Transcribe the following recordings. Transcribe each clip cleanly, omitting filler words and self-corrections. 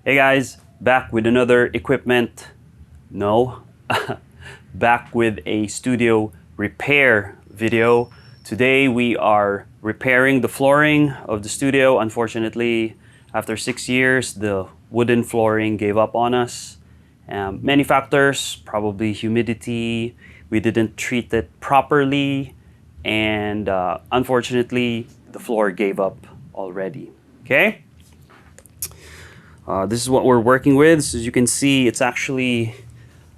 Hey guys, back with another equipment. Back with a studio repair video. Today we are repairing the flooring of the studio. Unfortunately, after 6 years, the wooden flooring gave up on us. Many factors, probably humidity, we didn't treat it properly, and unfortunately, the floor gave up already, okay? This is what we're working with. So as you can see, it's actually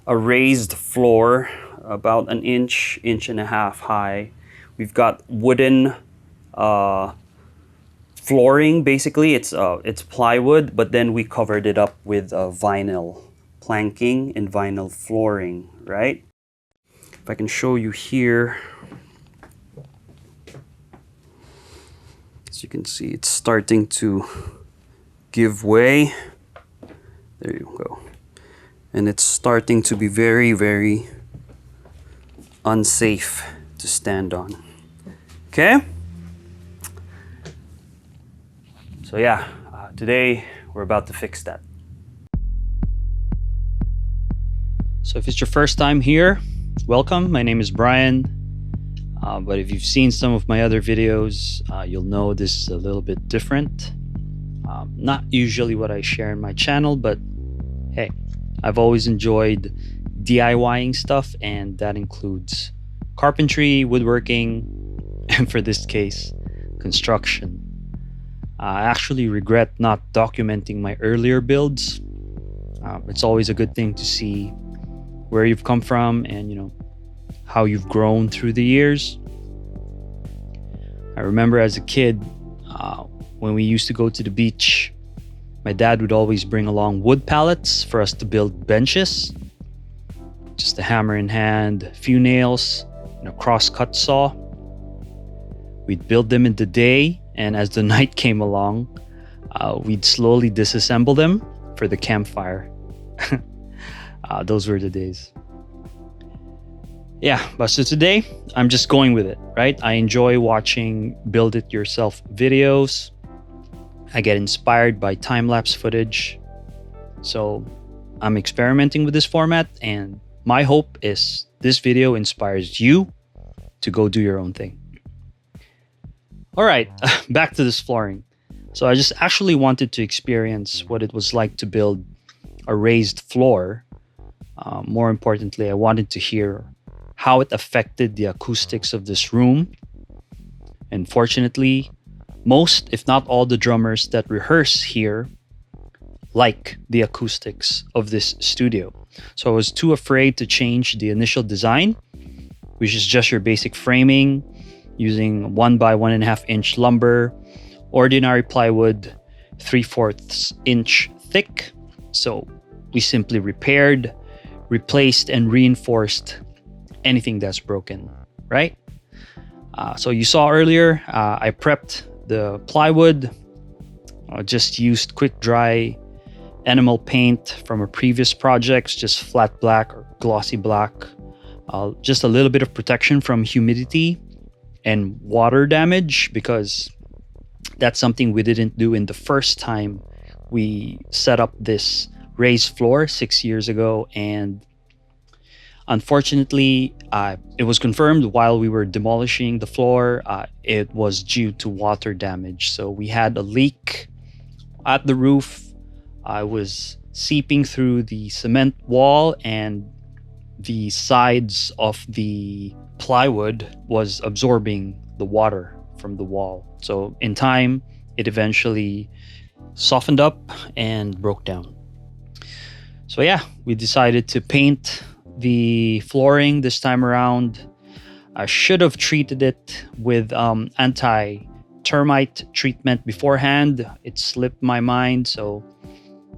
a raised floor, about an inch and a half high. We've got wooden flooring. Basically, it's plywood, but then we covered it up with vinyl planking and vinyl flooring, right? If I can show you here, as you can see, it's starting to give way. There you go. And it's starting to be very, very unsafe to stand on. Okay? So yeah, today we're about to fix that. So if it's your first time here, welcome. My name is Brian. But if you've seen some of my other videos, you'll know this is a little bit different. Not usually what I share in my channel, but hey, I've always enjoyed DIYing stuff, and that includes carpentry, woodworking, and for this case, construction. I actually regret not documenting my earlier builds. It's always a good thing to see where you've come from and, how you've grown through the years. I remember as a kid, when we used to go to the beach, my dad would always bring along wood pallets for us to build benches. Just a hammer in hand, a few nails, and a cross-cut saw. We'd build them in the day, and as the night came along, we'd slowly disassemble them for the campfire. Those were the days. Yeah, but so today, I'm just going with it, right? I enjoy watching build-it-yourself videos. I get inspired by time-lapse footage. So I'm experimenting with this format, and my hope is this video inspires you to go do your own thing. All right, back to this flooring. So I just actually wanted to experience what it was like to build a raised floor. More importantly, I wanted to hear how it affected the acoustics of this room. And fortunately, most, if not all, the drummers that rehearse here like the acoustics of this studio. So I was too afraid to change the initial design, which is just your basic framing using 1 by 1.5 inch lumber, ordinary plywood, 3/4 inch thick. So we simply repaired, replaced, and reinforced anything that's broken, right? So you saw earlier, I prepped the plywood. Just used quick dry enamel paint from a previous project, just flat black or glossy black. Just a little bit of protection from humidity and water damage, because that's something we didn't do in the first time we set up this raised floor 6 years ago. And unfortunately, it was confirmed while we were demolishing the floor, it was due to water damage. So we had a leak at the roof. I was seeping through the cement wall, and the sides of the plywood was absorbing the water from the wall. So in time, it eventually softened up and broke down. So yeah, we decided to paint the flooring this time around. I should have treated it with anti-termite treatment beforehand. It slipped my mind, so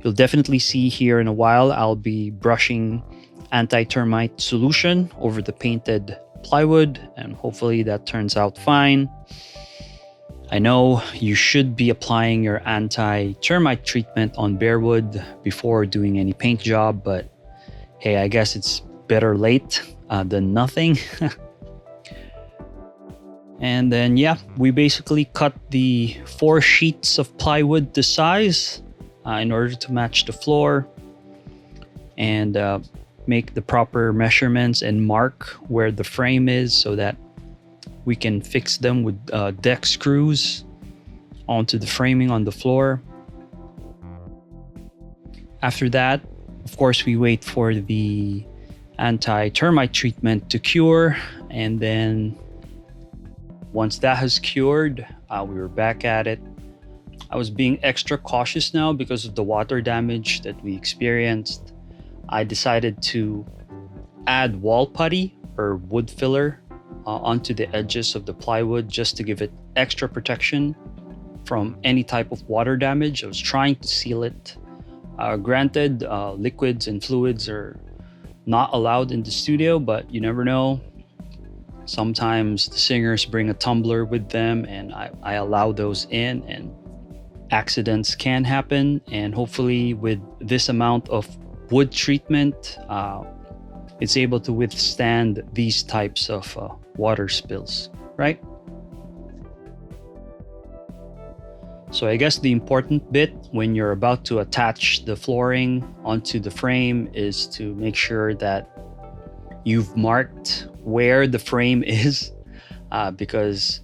you'll definitely see here in a while I'll be brushing anti-termite solution over the painted plywood, and hopefully that turns out fine. I know you should be applying your anti-termite treatment on bare wood before doing any paint job, but hey, I guess it's better late than nothing. And then yeah, we basically cut the 4 sheets of plywood to size in order to match the floor and make the proper measurements and mark where the frame is so that we can fix them with deck screws onto the framing on the floor. After that, of course, we wait for the anti-termite treatment to cure, and then once that has cured, we were back at it. I was being extra cautious now because of the water damage that we experienced. I decided to add wall putty or wood filler onto the edges of the plywood just to give it extra protection from any type of water damage. I was trying to seal it. Granted, liquids and fluids are not allowed in the studio, but you never know. Sometimes the singers bring a tumbler with them, and I allow those in, and accidents can happen. And hopefully with this amount of wood treatment, it's able to withstand these types of water spills, right? So I guess the important bit when you're about to attach the flooring onto the frame is to make sure that you've marked where the frame is, because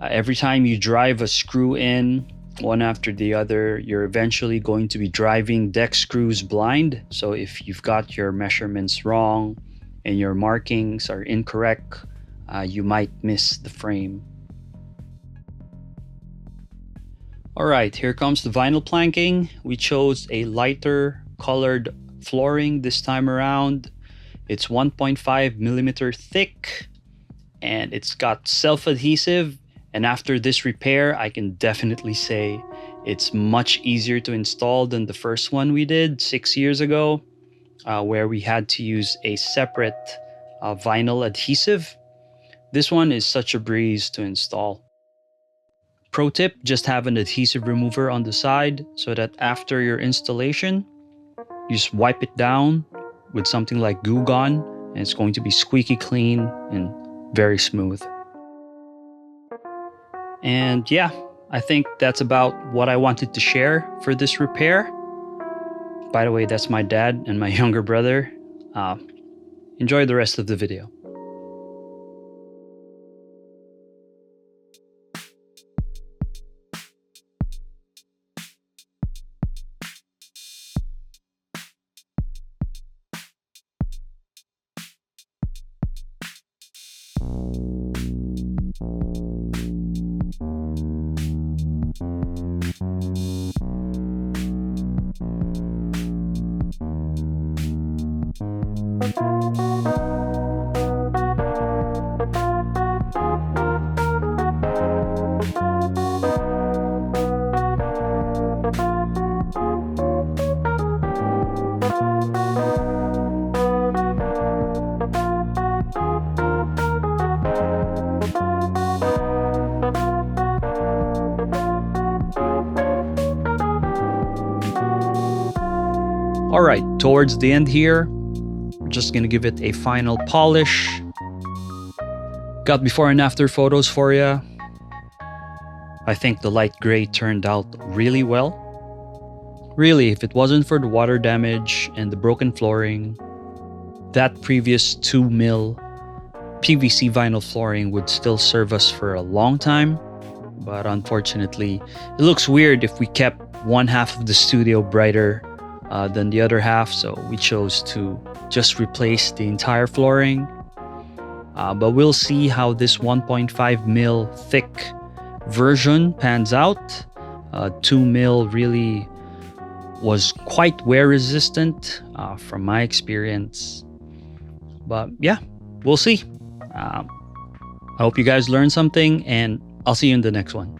every time you drive a screw in one after the other, you're eventually going to be driving deck screws blind. So if you've got your measurements wrong and your markings are incorrect, you might miss the frame. All right, here comes the vinyl planking. We chose a lighter colored flooring this time around. It's 1.5 millimeter thick, and it's got self-adhesive. And after this repair, I can definitely say it's much easier to install than the first one we did 6 years ago, where we had to use a separate vinyl adhesive. This one is such a breeze to install. Pro tip, just have an adhesive remover on the side so that after your installation, you just wipe it down with something like Goo Gone, and it's going to be squeaky clean and very smooth. And yeah, I think that's about what I wanted to share for this repair. By the way, that's my dad and my younger brother. Enjoy the rest of the video. All right, towards the end here, we're just gonna give it a final polish. Got before and after photos for you. I think the light gray turned out really well. Really, if it wasn't for the water damage and the broken flooring, that previous 2mm PVC vinyl flooring would still serve us for a long time. But unfortunately, it looks weird if we kept one half of the studio brighter than the other half, so we chose to just replace the entire flooring. But we'll see how this 1.5mm thick version pans out. 2mm really was quite wear resistant from my experience. But yeah, we'll see. I hope you guys learned something, and I'll see you in the next one.